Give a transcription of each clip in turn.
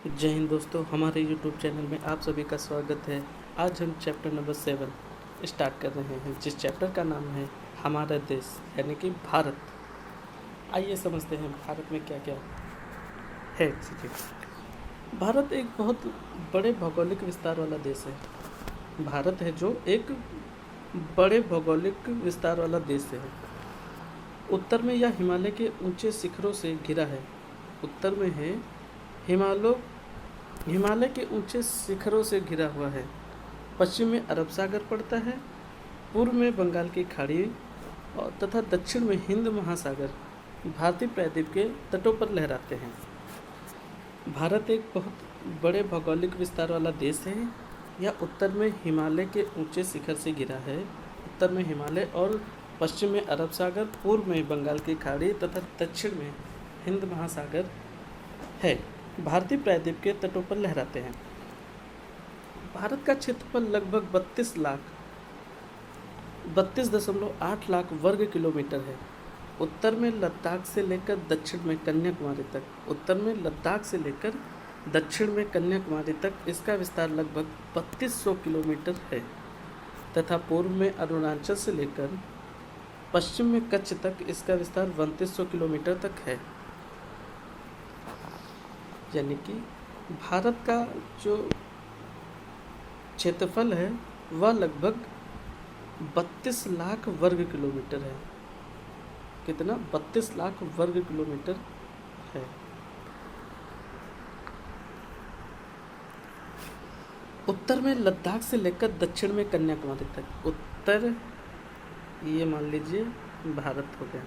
जय हिंद दोस्तों, हमारे यूट्यूब चैनल में आप सभी का स्वागत है। आज हम चैप्टर नंबर 7 स्टार्ट कर रहे हैं, जिस चैप्टर का नाम है हमारा देश यानी कि भारत। आइए समझते हैं भारत में क्या क्या है। भारत एक बहुत बड़े भौगोलिक विस्तार वाला देश है। भारत है जो एक बड़े भौगोलिक विस्तार वाला देश है। उत्तर में यह हिमालय के ऊंचे शिखरों से घिरा है। उत्तर में है हिमालय के ऊंचे शिखरों से घिरा हुआ है। पश्चिम में अरब सागर पड़ता है, पूर्व में बंगाल की खाड़ी और तथा दक्षिण में हिंद महासागर भारतीय प्रायद्वीप के तटों पर लहराते हैं। भारत एक बहुत बड़े भौगोलिक विस्तार वाला देश है। यह उत्तर में हिमालय के ऊंचे शिखर से घिरा है। उत्तर में हिमालय और पश्चिम में अरब सागर, पूर्व में बंगाल की खाड़ी तथा दक्षिण में हिंद महासागर है। भारतीय प्रायद्वीप के तटों पर लहराते हैं। भारत का क्षेत्रफल लगभग 32.8 लाख वर्ग किलोमीटर है। उत्तर में लद्दाख से लेकर दक्षिण में कन्याकुमारी तक इसका विस्तार लगभग 3200 किलोमीटर है तथा पूर्व में अरुणाचल से लेकर पश्चिम में कच्छ तक इसका विस्तार 3200 किलोमीटर तक है। यानी कि भारत का जो क्षेत्रफल है वह लगभग 32 लाख वर्ग किलोमीटर है। कितना? 32 लाख वर्ग किलोमीटर है। उत्तर में लद्दाख से लेकर दक्षिण में कन्याकुमारी तक। उत्तर ये मान लीजिए भारत हो गया।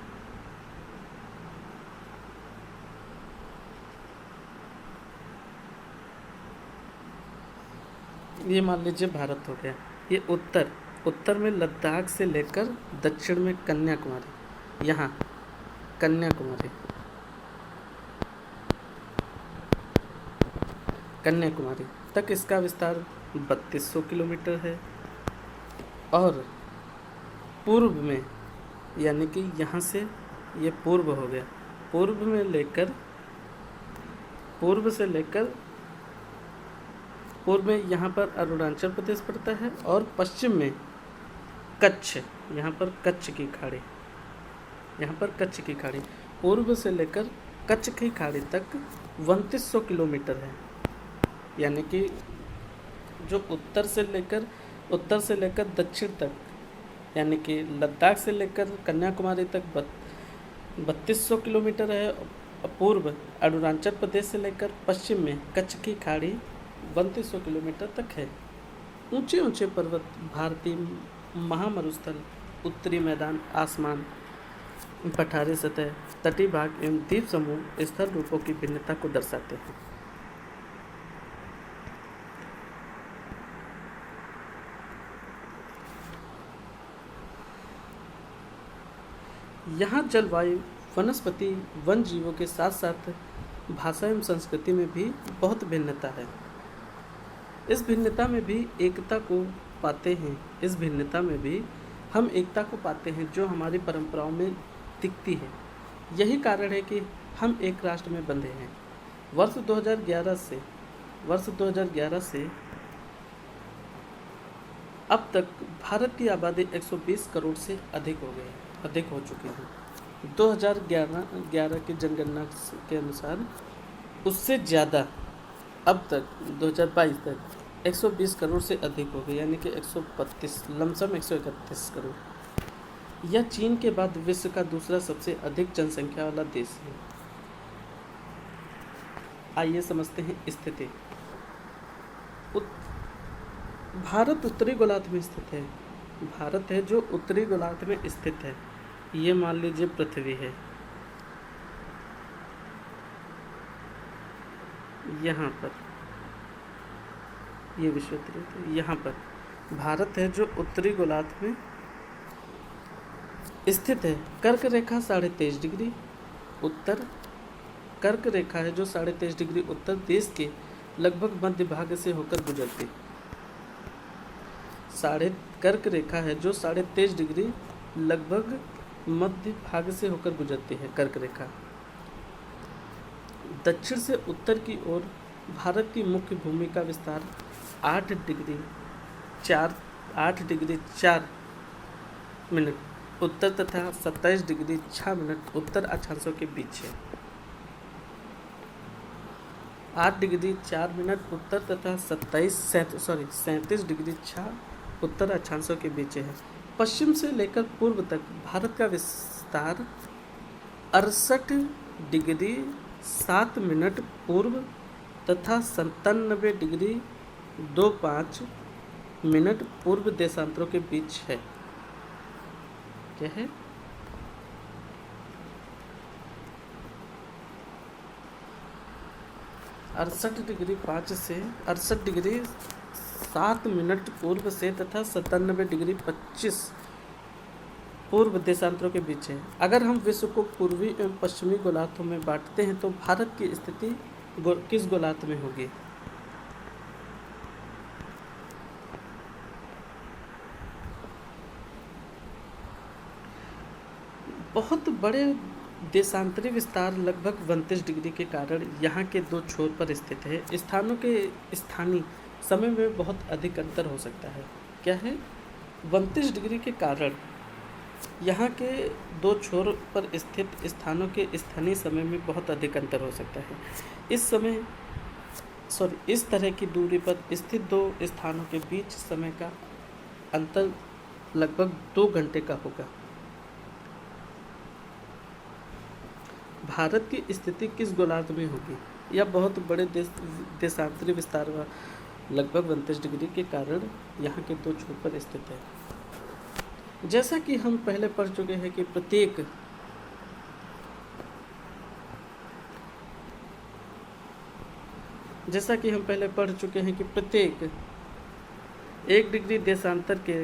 ये मान लीजिए भारत हो गया। ये उत्तर में लद्दाख से लेकर दक्षिण में कन्याकुमारी, यहाँ कन्याकुमारी तक इसका विस्तार 3200 किलोमीटर है। और पूर्व में यानी कि यहाँ से ये पूर्व हो गया। पूर्व में यहाँ पर अरुणाचल प्रदेश पड़ता है और पश्चिम में कच्छ, यहाँ पर कच्छ की खाड़ी पूर्व से लेकर कच्छ की खाड़ी तक 3200 किलोमीटर है। यानी कि जो उत्तर से लेकर दक्षिण तक यानी कि लद्दाख से लेकर कन्याकुमारी तक 3200 किलोमीटर है। पूर्व अरुणाचल प्रदेश से लेकर पश्चिम में कच्छ की खाड़ी 3200 किलोमीटर तक है। ऊंचे ऊंचे पर्वत, भारतीय महामरुस्थल, उत्तरी मैदान, आसमान, पठारी सतह, तटीय भाग एवं द्वीप समूह स्थल रूपों की भिन्नता को दर्शाते हैं। यहाँ जलवायु, वनस्पति, वन जीवों के साथ साथ भाषा एवं संस्कृति में भी बहुत भिन्नता है। इस भिन्नता में भी हम एकता को पाते हैं जो हमारी परंपराओं में दिखती है। यही कारण है कि हम एक राष्ट्र में बंधे हैं। वर्ष 2011 से अब तक भारत की आबादी 120 करोड़ से अधिक हो चुकी है। 2011 की जनगणना के अनुसार उससे ज़्यादा अब तक 2022 तक 120 करोड़ से अधिक हो गई, यानी कि 131 करोड़। यह चीन के बाद विश्व का दूसरा सबसे अधिक जनसंख्या वाला देश है। आइए समझते हैं स्थिति। भारत उत्तरी गोलार्ध में स्थित है। भारत है जो उत्तरी गोलार्ध में स्थित है। ये मान लीजिए पृथ्वी है। यहाँ पर ये विश्व है। यहाँ पर भारत है जो उत्तरी गोलार्ध में स्थित है। कर्क रेखा 23.5 डिग्री उत्तर, कर्क रेखा है जो 23.5 डिग्री उत्तर देश के लगभग मध्य भाग से होकर गुजरती। कर्क रेखा है जो 23.5 डिग्री लगभग मध्य भाग से होकर गुजरती है। कर्क रेखा दक्षिण से उत्तर की ओर भारत की मुख्य भूमि का विस्तार 8 डिग्री 4 मिनट उत्तर तथा 27 डिग्री 6 मिनट उत्तर अक्षांशों के बीच है। 8 डिग्री 4 मिनट उत्तर तथा 37 डिग्री 6 उत्तर अक्षांशों के बीच है। पश्चिम से लेकर पूर्व तक भारत का विस्तार 68 डिग्री 7 मिनट पूर्व तथा 97 डिग्री 25 मिनट पूर्व देशांतरों के बीच है। क्या है? अड़सठ डिग्री 5 से 68 डिग्री 7 मिनट पूर्व से तथा 97 डिग्री 25 पूर्व देशांतरों के बीच है। अगर हम विश्व को पूर्वी एवं पश्चिमी गोलार्धों में बांटते हैं तो भारत की स्थिति किस गोलार्ध में होगी? बहुत बड़े देशांतरी विस्तार लगभग 32 डिग्री के कारण यहाँ के दो छोर पर स्थित है। स्थानों के स्थानीय समय में बहुत अधिक अंतर हो सकता है। क्या है? 32 डिग्री के कारण यहाँ के दो छोर पर स्थित स्थानों के स्थानीय समय में बहुत अधिक अंतर हो सकता है। इस तरह की दूरी पर स्थित दो स्थानों के बीच समय का अंतर लगभग 2 घंटे का होगा। भारत की स्थिति किस गोलार्ध में होगी? यह बहुत बड़े देशांतरी विस्तार लगभग 32 डिग्री के कारण यहाँ के दो छोर पर स्थित है। जैसा कि हम पहले पढ़ चुके हैं कि प्रत्येक प्रत्येक 1 डिग्री देशांतर के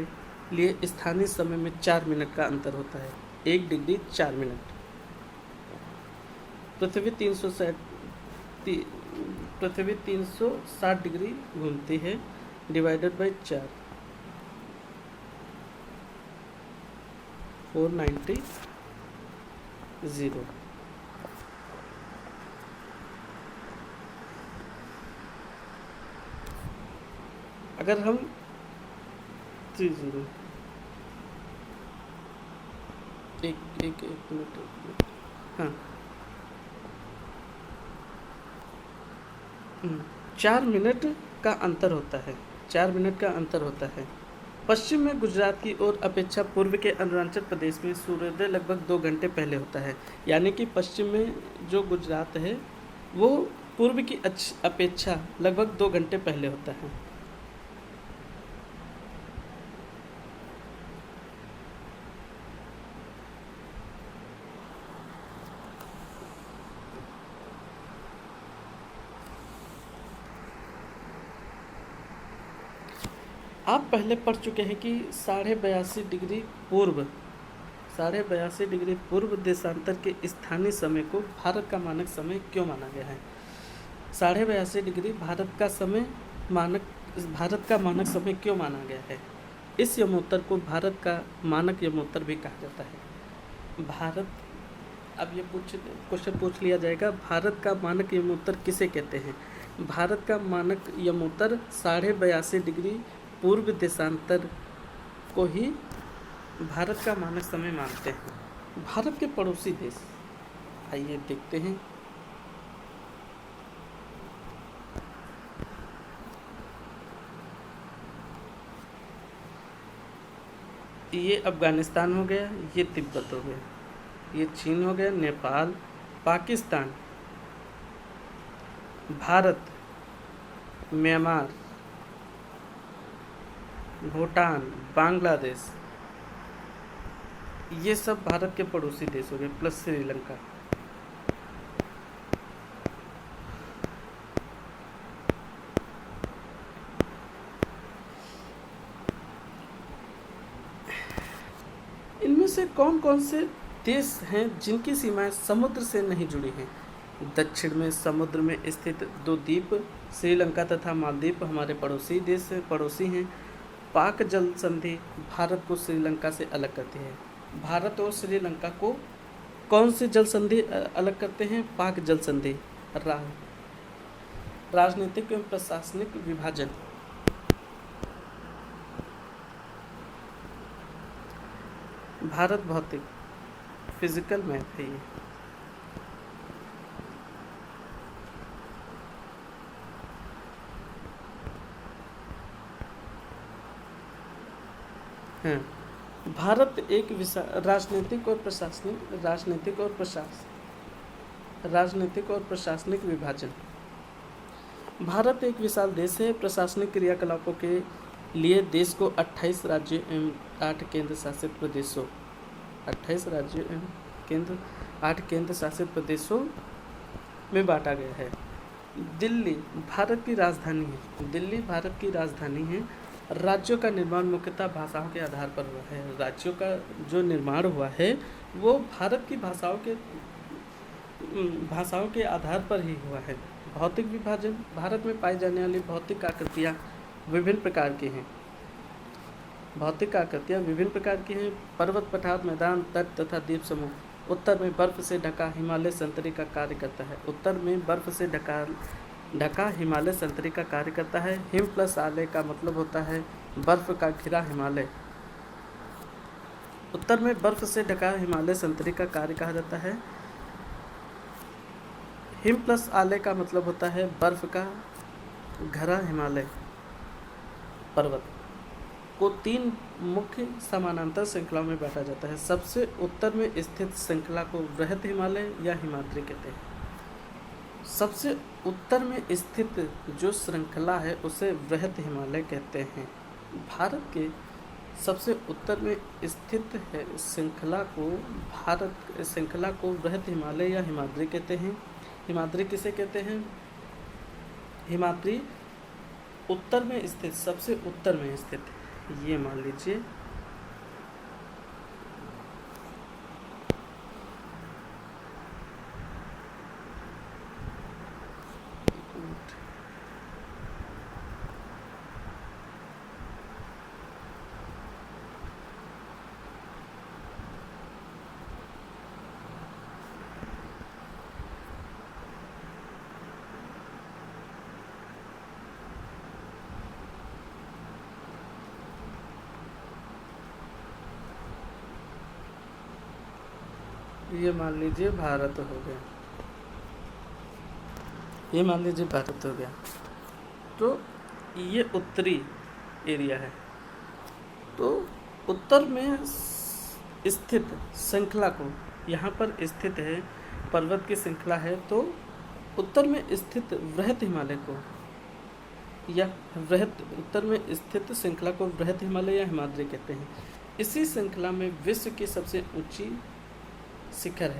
लिए स्थानीय समय में 4 मिनट का अंतर होता है। 1 डिग्री 4 मिनट। पृथ्वी 360 डिग्री घूमती है डिवाइडेड बाई 4 490 अगर हम 30 एक मिनट हाँ 4 मिनट का अंतर होता है। 4 मिनट का अंतर होता है। पश्चिम में गुजरात की ओर अपेक्षा पूर्व के अरुणाचल प्रदेश में सूर्योदय लगभग 2 घंटे पहले होता है। यानी कि पश्चिम में जो गुजरात है वो पूर्व की अपेक्षा लगभग 2 घंटे पहले होता है। आप पहले पढ़ चुके हैं कि 82.5 डिग्री पूर्व देशांतर के स्थानीय समय को भारत का मानक समय क्यों माना गया है? 82.5 डिग्री भारत का मानक समय क्यों माना गया है? इस यमोत्तर को भारत का मानक यमोत्तर भी कहा जाता है। अब ये क्वेश्चन पूछ लिया जाएगा, भारत का मानक यमोत्तर किसे कहते हैं? भारत का मानक यमोत्तर 82.5 डिग्री पूर्व देशांतर को ही भारत का मानक समय मानते हैं। भारत के पड़ोसी देश, आइए देखते हैं। ये अफगानिस्तान हो गया, ये तिब्बत हो गया, ये चीन हो गया, नेपाल, पाकिस्तान, भारत, म्यांमार, भूटान, बांग्लादेश, ये सब भारत के पड़ोसी देश हो गए प्लस श्रीलंका। इनमें से कौन कौन से देश हैं जिनकी सीमाएं समुद्र से नहीं जुड़ी हैं? दक्षिण में समुद्र में स्थित 2 द्वीप श्रीलंका तथा मालदीव हमारे पड़ोसी हैं। पाक जल संधि भारत को श्रीलंका से अलग करती है। भारत और श्रीलंका को कौन सी जल संधि अलग करते हैं? पाक जल संधि। राजनीतिक एवं प्रशासनिक विभाजन। भारत भौतिक, फिजिकल मैप है ये। हाँ, भारत एक राजनीतिक और प्रशासनिक विभाजन। भारत एक विशाल देश है। प्रशासनिक क्रियाकलापों के लिए देश को 28 राज्यों एवं 8 केंद्र शासित प्रदेशों 28 राज्यों एवं 8 केंद्र शासित प्रदेशों में बांटा गया है। दिल्ली भारत की राजधानी है। राज्यों का निर्माण मुख्यतः भाषाओं के आधार पर हुआ है। राज्यों का जो निर्माण हुआ है वो भारत की भाषाओं के आधार पर ही हुआ है। भौतिक विभाजन। भारत में पाई जाने वाली भौतिक आकृतियाँ विभिन्न प्रकार की हैं। पर्वत, पठार, मैदान, तट तथा द्वीप समूह। उत्तर में बर्फ से ढका हिमालय संतरी का कार्य करता है। हिम प्लस आलय का मतलब होता है बर्फ का घिरा हिमालय। उत्तर में बर्फ से ढका हिमालय संतरी का कार्य कहा जाता है। हिम प्लस आलय का मतलब होता है बर्फ का घरा हिमालय पर्वत को 3 मुख्य समानांतर श्रृंखलाओं में बांटा जाता है। सबसे उत्तर में स्थित श्रृंखला को वृहत हिमालय या हिमाद्री कहते हैं। सबसे उत्तर में स्थित जो श्रृंखला है उसे वृहत हिमालय कहते हैं। भारत के सबसे उत्तर में स्थित है श्रृंखला को वृहत हिमालय या हिमाद्री कहते हैं। हिमाद्री किसे कहते हैं? हिमाद्री उत्तर में स्थित, सबसे उत्तर में स्थित, ये मान लीजिए। ये मान लीजिए भारत हो गया। तो ये उत्तरी एरिया है। तो उत्तर में स्थित श्रृंखला को, यहाँ पर स्थित है पर्वत की श्रृंखला है, तो उत्तर में स्थित वृहत हिमालय को या उत्तर में स्थित श्रृंखला को वृहत हिमालय या हिमाद्री कहते हैं। इसी श्रृंखला में विश्व की सबसे ऊंची शिखर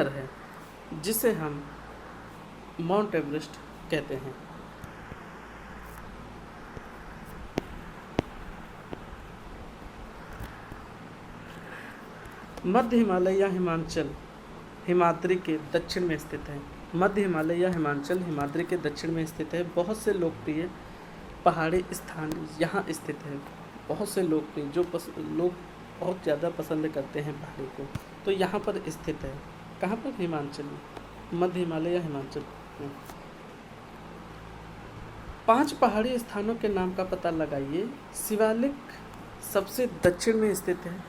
है जिसे हम माउंट एवरेस्ट कहते हैं। मध्य हिमालय या हिमाचल हिमाद्री के दक्षिण में स्थित है। हिमाद्री के दक्षिण में स्थित है। बहुत से लोकप्रिय पहाड़ी स्थान यहाँ स्थित है। बहुत से लोकप्रिय जो लोग बहुत ज़्यादा पसंद करते हैं पहाड़ी को, तो यहाँ पर स्थित है। कहाँ पर? हिमाचल में, मध्य हिमालय या हिमाचल में। 5 पहाड़ी स्थानों के नाम का पता लगाइए। शिवालिक सबसे दक्षिण में स्थित है,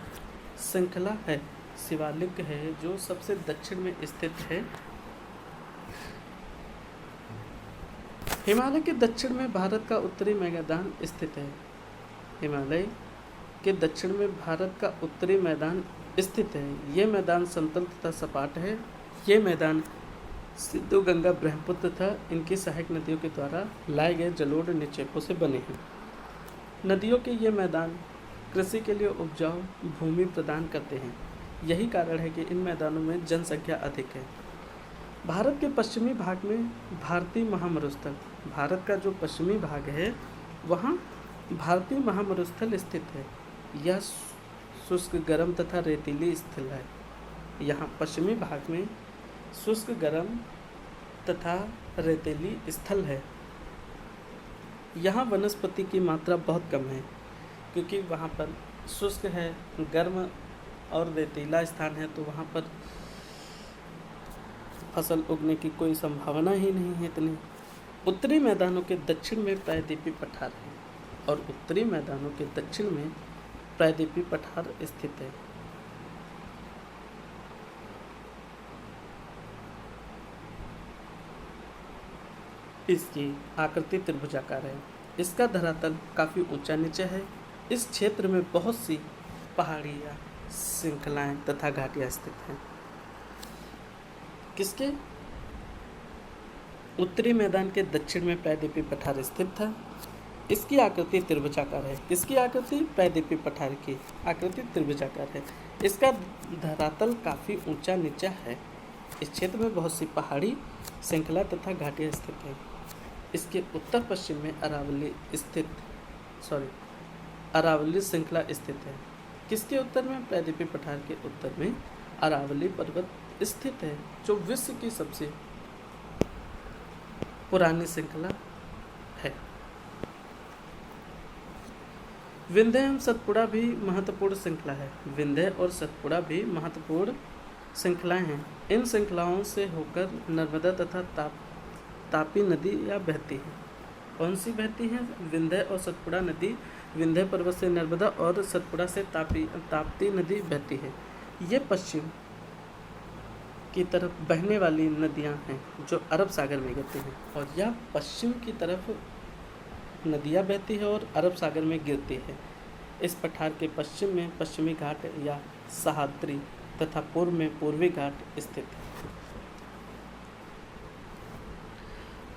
श्रृंखला है। शिवालिक है जो सबसे दक्षिण में स्थित है। हिमालय के दक्षिण में भारत का उत्तरी मैदान स्थित है। हिमालय के दक्षिण में भारत का उत्तरी मैदान स्थित है। ये मैदान समतल तथा सपाट है। ये मैदान सिंधु, गंगा, ब्रह्मपुत्र तथा इनकी सहायक नदियों के द्वारा लाए गए जलोढ़ निक्षेपों से बने हैं। नदियों के ये मैदान कृषि के लिए उपजाऊ भूमि प्रदान करते हैं। यही कारण है कि इन मैदानों में जनसंख्या अधिक है। भारत के पश्चिमी भाग में भारतीय महामरुस्थल, भारत का जो पश्चिमी भाग है वहाँ भारतीय महामरुस्थल स्थित है। यह शुष्क, गर्म तथा रेतीली स्थल है। यहाँ पश्चिमी भाग में शुष्क, गर्म तथा रेतीली स्थल है। यहाँ वनस्पति की मात्रा बहुत कम है क्योंकि वहाँ पर शुष्क है, गर्म और रेतीला स्थान है, तो वहाँ पर फसल उगने की कोई संभावना ही नहीं है इतनी। उत्तरी मैदानों के दक्षिण में प्रायद्वीपीय पठार है और उत्तरी मैदानों के दक्षिण में प्रायद्वीपीय पठार स्थित है। इसकी आकृति त्रिभुजाकार है। इसका धरातल काफ़ी ऊंचा नीचे है। इस क्षेत्र में बहुत सी पहाड़ियाँ, श्रृंखलाएं तथा घाटियाँ स्थित हैं। किसके? उत्तरी मैदान के दक्षिण में प्रायद्वीपीय पठार स्थित था। इसकी आकृति त्रिभुजाकार है। किसकी आकृति? प्रायद्वीपीय पठार की आकृति त्रिभुजाकार है। इसका धरातल काफ़ी ऊंचा नीचा है। इस क्षेत्र में बहुत सी पहाड़ी, श्रृंखला तथा घाटियाँ स्थित हैं। इसके उत्तर पश्चिम में अरावली श्रृंखला स्थित है। किसके उत्तर में? प्रायद्वीपीय पठार के उत्तर में अरावली पर्वत स्थित है, जो विश्व की सबसे पुरानी श्रृंखला है। विंध्य एवं सतपुड़ा भी महत्वपूर्ण श्रृंखला है। विंध्य और सतपुड़ा भी महत्वपूर्ण श्रृंखलाएं हैं। इन श्रृंखलाओं से होकर नर्मदा तथा तापी नदी या बहती है। कौन सी बहती है? विंध्य और सतपुड़ा नदी। विंध्य पर्वत से नर्मदा और सतपुड़ा से ताप्ती नदी बहती है। ये पश्चिम की तरफ बहने वाली नदियां हैं जो अरब सागर में गिरती हैं, और यह पश्चिम की तरफ नदियां बहती है और अरब सागर में गिरती है। इस पठार के पश्चिम में पश्चिमी घाट या सह्याद्री तथा पूर्व में पूर्वी घाट स्थित है।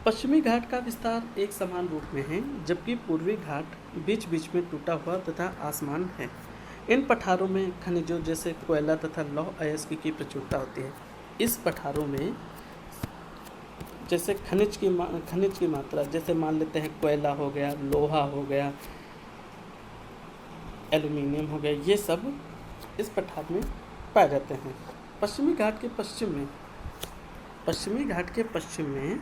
पश्चिमी घाट का विस्तार एक समान रूप में है, जबकि पूर्वी घाट बीच बीच में टूटा हुआ तथा आसमान है। इन पठारों में खनिजों जैसे कोयला तथा लौह अयस्क की प्रचुरता होती है। इस पठारों में जैसे खनिज की मात्रा, जैसे मान लेते हैं कोयला हो गया, लोहा हो गया, एल्युमिनियम हो गया, ये सब इस पठार में पाए जाते हैं। पश्चिमी घाट के पश्चिम में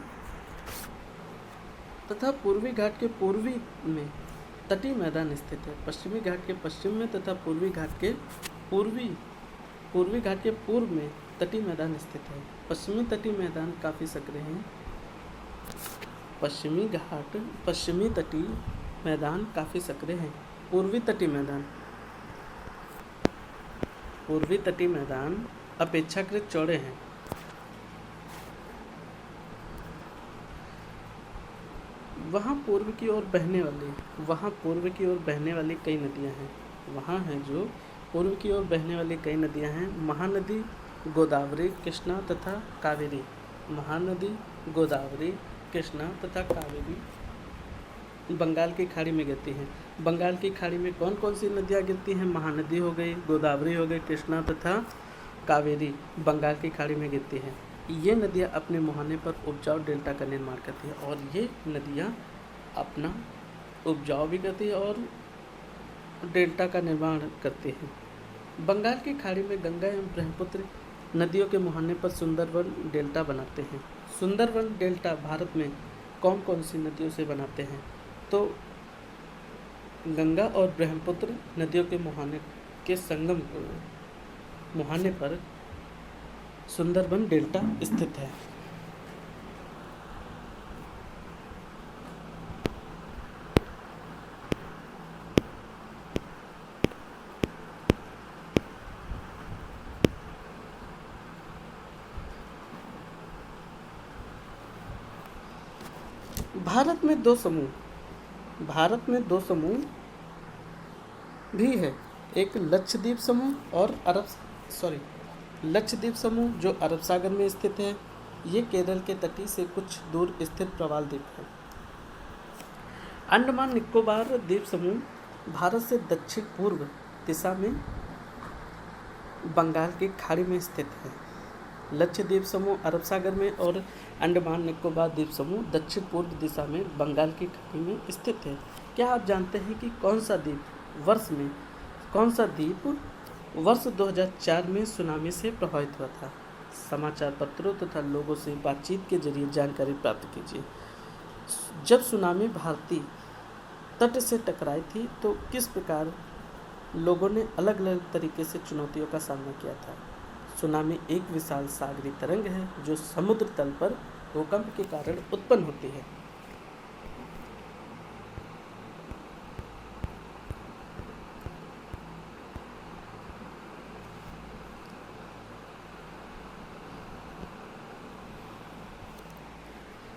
तथा पूर्वी घाट के पूर्वी में तटीय मैदान स्थित है। पश्चिमी घाट के पश्चिम में तथा पूर्वी घाट के पूर्व में तटीय मैदान स्थित है। पश्चिमी तटीय मैदान काफ़ी सक्रिय हैं। पश्चिमी तटीय मैदान काफ़ी सक्रिय हैं। पूर्वी तटीय मैदान अपेक्षाकृत चौड़े हैं। वहाँ पूर्व की ओर बहने वाली कई नदियाँ हैं। महानदी गोदावरी, कृष्णा तथा कावेरी। बंगाल की खाड़ी में गिरती हैं। बंगाल की खाड़ी में कौन कौन सी नदियाँ गिरती हैं? महानदी हो गई, गोदावरी हो गई, कृष्णा तथा कावेरी बंगाल की खाड़ी में गिरती हैं। ये नदियाँ अपने मुहाने पर उपजाऊ डेल्टा का निर्माण करती है, और ये नदियाँ अपना उपजाऊ भी करती है और डेल्टा का निर्माण करती हैं। बंगाल की खाड़ी में गंगा एवं ब्रह्मपुत्र नदियों के मुहाने पर सुंदरवन डेल्टा बनाते हैं। सुंदरवन डेल्टा भारत में कौन कौन सी नदियों से बनाते हैं? तो गंगा और ब्रह्मपुत्र नदियों के मुहाने पर सुंदरबन डेल्टा स्थित है। भारत में दो समूह भी है। एक लक्षद्वीप समूह जो अरब सागर में स्थित है। ये केरल के तटीय से कुछ दूर स्थित प्रवाल द्वीप है। अंडमान निकोबार द्वीप समूह भारत से दक्षिण पूर्व दिशा में बंगाल की खाड़ी में स्थित है। लक्षद्वीप समूह अरब सागर में और अंडमान निकोबार द्वीप समूह दक्षिण पूर्व दिशा में बंगाल की खाड़ी में स्थित है। क्या आप जानते हैं कि कौन सा द्वीप वर्ष 2004 में सुनामी से प्रभावित हुआ था? समाचार पत्रों तथा लोगों से बातचीत के जरिए जानकारी प्राप्त कीजिए। जब सुनामी भारतीय तट से टकराई थी तो किस प्रकार लोगों ने अलग अलग तरीके से चुनौतियों का सामना किया था? सुनामी एक विशाल सागरी तरंग है जो समुद्र तल पर भूकंप के कारण उत्पन्न होती है।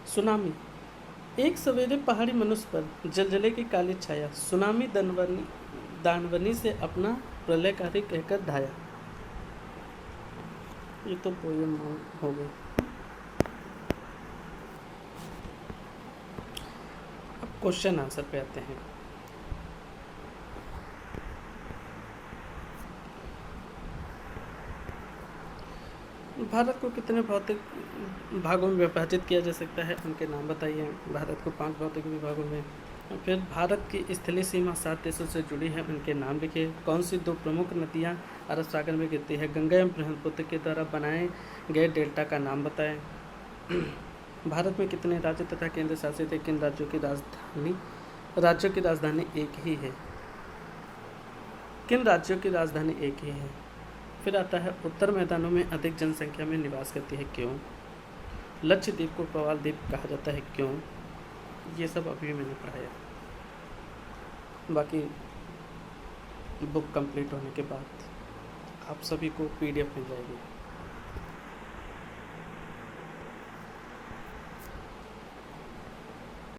सुनामी एक सवेरे पहाड़ी मनुष्य पर जलजले की काली छाया, सुनामी दानवनी से अपना प्रलयकारी कहकर ढाया। ये तो पोयम हो गई। अब क्वेश्चन आंसर पे आते हैं। भारत को कितने भौतिक भागों में विभाजित किया जा सकता है, उनके नाम बताइए। भारत को 5 भौतिक विभागों में। फिर भारत की स्थलीय सीमा 7 देशों से जुड़ी है, उनके नाम लिखिए। कौन सी 2 प्रमुख नदियाँ अरब सागर में गिरती है? गंगा एवं ब्रह्मपुत्र के द्वारा बनाए गए डेल्टा का नाम बताएं। भारत में कितने राज्य तथा केंद्र शासित है? किन राज्यों की राजधानी एक ही है? किन राज्यों की राजधानी एक ही है? फिर आता है उत्तर मैदानों में अधिक जनसंख्या में निवास करती है, क्यों? लक्षद्वीप को प्रवाल द्वीप कहा जाता है, क्यों? ये सब अभी मैंने पढ़ाया। बाकी बुक कंप्लीट होने के बाद आप सभी को PDF मिल जाएगी।